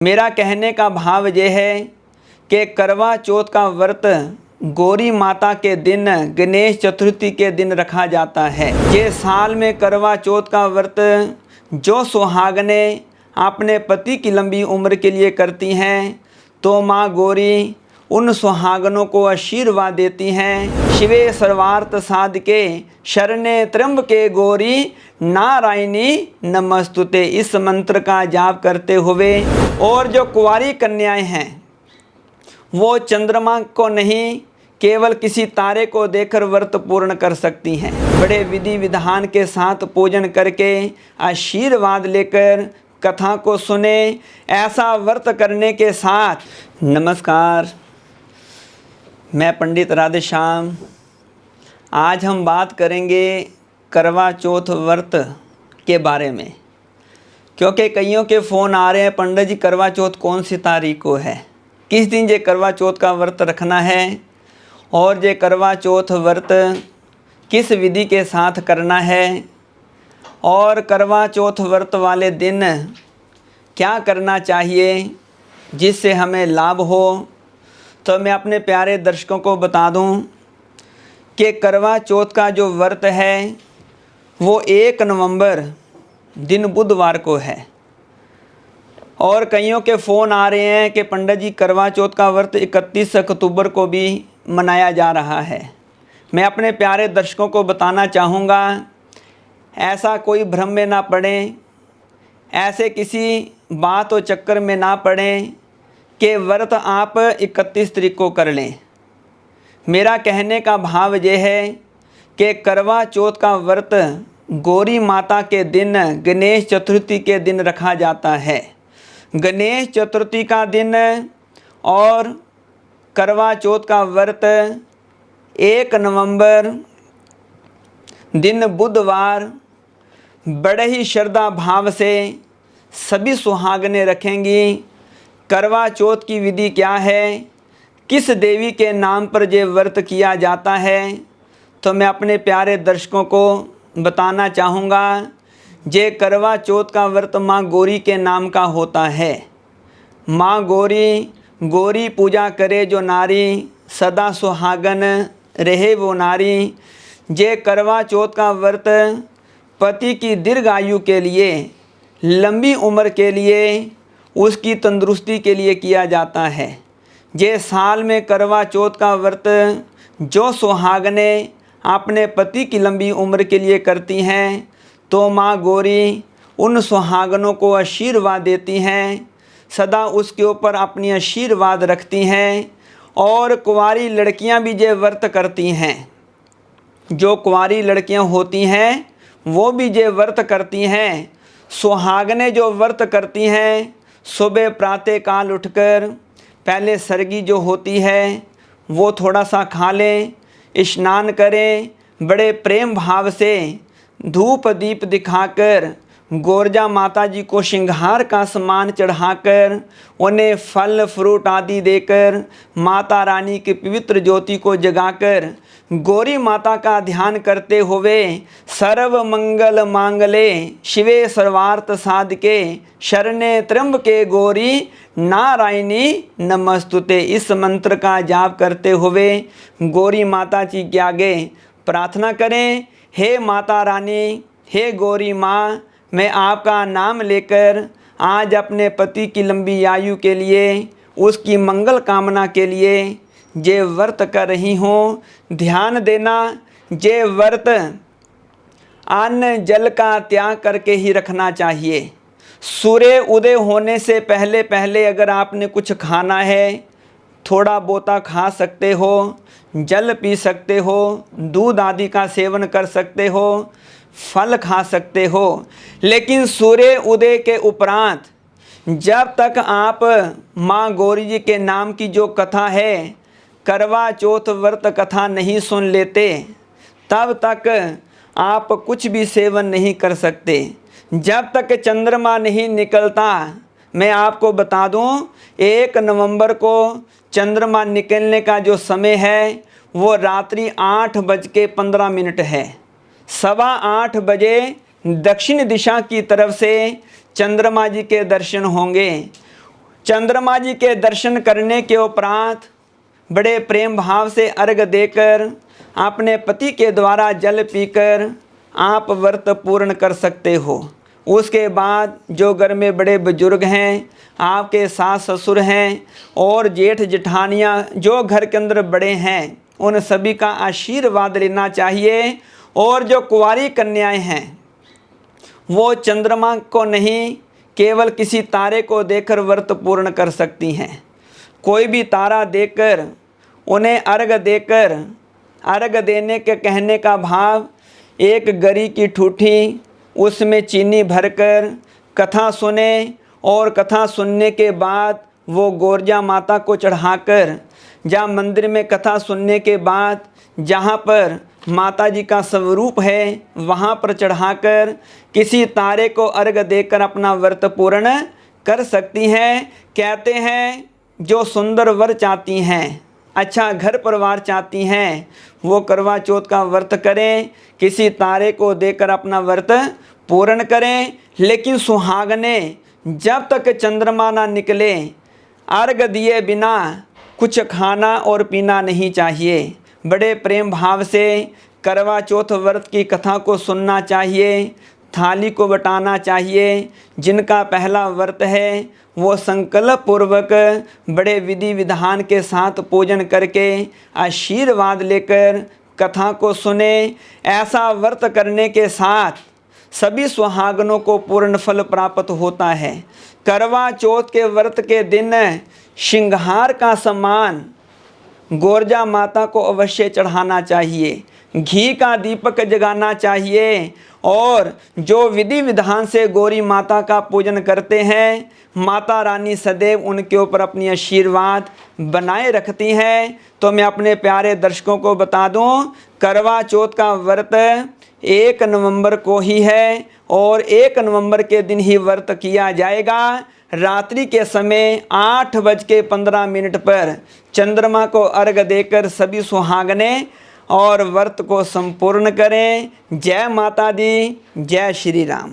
मेरा कहने का भाव यह है कि करवा चौथ का व्रत गौरी माता के दिन गणेश चतुर्थी के दिन रखा जाता है। ये साल में करवा चौथ का व्रत जो सुहागनें अपने पति की लंबी उम्र के लिए करती हैं, तो माँ गौरी उन सुहागनों को आशीर्वाद देती हैं। शिवे सर्वार्थ साधके शरणे त्र्यंबके गौरी नारायणी नमस्तुते, इस मंत्र का जाप करते हुए। और जो कुंवारी कन्याएं हैं वो चंद्रमा को नहीं, केवल किसी तारे को देखकर व्रत पूर्ण कर सकती हैं। बड़े विधि विधान के साथ पूजन करके आशीर्वाद लेकर कथा को सुने। ऐसा व्रत करने के साथ नमस्कार, मैं पंडित राधेश्याम। आज हम बात करेंगे करवा चौथ व्रत के बारे में, क्योंकि कईयों के फ़ोन आ रहे हैं, पंडित जी करवा चौथ कौन सी तारीख को है, किस दिन ये करवा चौथ का व्रत रखना है, और ये करवा चौथ व्रत किस विधि के साथ करना है, और करवा चौथ व्रत वाले दिन क्या करना चाहिए जिससे हमें लाभ हो। तो मैं अपने प्यारे दर्शकों को बता दूं कि करवा चौथ का जो व्रत है वो 1 नवंबर दिन बुधवार को है। और कईयों के फ़ोन आ रहे हैं कि पंडित जी करवा चौथ का व्रत 31 अक्टूबर को भी मनाया जा रहा है। मैं अपने प्यारे दर्शकों को बताना चाहूँगा, ऐसा कोई भ्रम में ना पड़ें, ऐसे किसी बात और चक्कर में ना पड़ें कि व्रत आप 31 तारीख को कर लें। मेरा कहने का भाव यह है कि करवा चौथ का व्रत गौरी माता के दिन गणेश चतुर्थी के दिन रखा जाता है। गणेश चतुर्थी का दिन और करवा चौथ का व्रत 1 नवंबर दिन बुधवार बड़े ही श्रद्धा भाव से सभी सुहागनें रखेंगी। करवा चौथ की विधि क्या है, किस देवी के नाम पर ये व्रत किया जाता है, तो मैं अपने प्यारे दर्शकों को बताना चाहूँगा। ये करवा चौथ का व्रत माँ गौरी के नाम का होता है। माँ गौरी पूजा करे जो नारी, सदा सुहागन रहे वो नारी। ये करवा चौथ का व्रत पति की दीर्घ आयु के लिए, लंबी उम्र के लिए, उसकी तंदुरुस्ती के लिए किया जाता है। ये साल में करवा चौथ का व्रत जो सुहागनें अपने पति की लंबी उम्र के लिए करती हैं, तो माँ गौरी उन सुहागनों को आशीर्वाद देती हैं, सदा उसके ऊपर अपनी आशीर्वाद रखती हैं। और कुंवारी लड़कियां भी ये व्रत करती हैं। जो कुंवारी लड़कियां होती हैं वो भी ये व्रत करती हैं। सुहागनें जो व्रत करती हैं, सुबह प्रातः काल उठकर पहले सरगी जो होती है वो थोड़ा सा खा लें, स्नान करें, बड़े प्रेम भाव से धूप दीप दिखाकर गोरजा माता जी को श्रृंगार का सामान चढ़ाकर उन्हें फल फ्रूट आदि देकर माता रानी की पवित्र ज्योति को जगाकर गौरी माता का ध्यान करते हुए सर्व मंगल मांगले शिवे सर्वार्थ साधके शरणे त्र्यंबके गौरी नारायणी नमस्तुते, इस मंत्र का जाप करते हुए गौरी माता जी के आगे प्रार्थना करें। हे माता रानी, हे गौरी माँ, मैं आपका नाम लेकर आज अपने पति की लंबी आयु के लिए, उसकी मंगल कामना के लिए ये व्रत कर रही हूँ। ध्यान देना, ये व्रत अन्न जल का त्याग करके ही रखना चाहिए। सूर्य उदय होने से पहले पहले अगर आपने कुछ खाना है, थोड़ा बोता खा सकते हो, जल पी सकते हो, दूध आदि का सेवन कर सकते हो, फल खा सकते हो। लेकिन सूर्य उदय के उपरांत जब तक आप माँ गौरी जी के नाम की जो कथा है, करवा चौथ व्रत कथा नहीं सुन लेते, तब तक आप कुछ भी सेवन नहीं कर सकते। जब तक चंद्रमा नहीं निकलता, मैं आपको बता दूं, 1 नवंबर को चंद्रमा निकलने का जो समय है वो रात्रि 8:15 है। 8:15 बजे दक्षिण दिशा की तरफ से चंद्रमा जी के दर्शन होंगे। चंद्रमा जी के दर्शन करने के उपरांत बड़े प्रेम भाव से अर्घ देकर अपने पति के द्वारा जल पीकर आप व्रत पूर्ण कर सकते हो। उसके बाद जो घर में बड़े बुजुर्ग हैं, आपके सास ससुर हैं और जेठ जेठानियाँ जो घर के अंदर बड़े हैं, उन सभी का आशीर्वाद लेना चाहिए। और जो कुंवारी कन्याएं हैं वो चंद्रमा को नहीं, केवल किसी तारे को देखकर व्रत पूर्ण कर सकती हैं। कोई भी तारा देखकर उन्हें अर्घ देकर, अर्घ देने के कहने का भाव एक गरी की ठूठी उसमें चीनी भरकर कथा सुने और कथा सुनने के बाद वो गोरजा माता को चढ़ाकर, जहाँ मंदिर में कथा सुनने के बाद जहाँ पर माता जी का स्वरूप है वहाँ पर चढ़ाकर किसी तारे को अर्घ देकर अपना व्रत पूर्ण कर सकती हैं। कहते हैं जो सुंदर वर चाहती हैं, अच्छा घर परिवार चाहती हैं, वो करवा चौथ का व्रत करें, किसी तारे को देकर अपना व्रत पूर्ण करें। लेकिन सुहागने जब तक चंद्रमा ना निकले अर्घ दिए बिना कुछ खाना और पीना नहीं चाहिए। बड़े प्रेम भाव से करवा चौथ व्रत की कथा को सुनना चाहिए, थाली को बटाना चाहिए। जिनका पहला व्रत है वो संकल्प पूर्वक बड़े विधि विधान के साथ पूजन करके आशीर्वाद लेकर कथा को सुने। ऐसा व्रत करने के साथ सभी सुहागनों को पूर्ण फल प्राप्त होता है। करवा चौथ के व्रत के दिन श्रृंगार का सामान गोरजा माता को अवश्य चढ़ाना चाहिए, घी का दीपक जगाना चाहिए। और जो विधि विधान से गौरी माता का पूजन करते हैं, माता रानी सदैव उनके ऊपर अपनी आशीर्वाद बनाए रखती हैं। तो मैं अपने प्यारे दर्शकों को बता दूं, करवा चौथ का व्रत 1 नवंबर को ही है और 1 नवंबर के दिन ही व्रत किया जाएगा। रात्रि के समय 8:15 पर चंद्रमा को अर्घ देकर सभी सुहागने और व्रत को संपूर्ण करें। जय माता दी, जय श्री राम।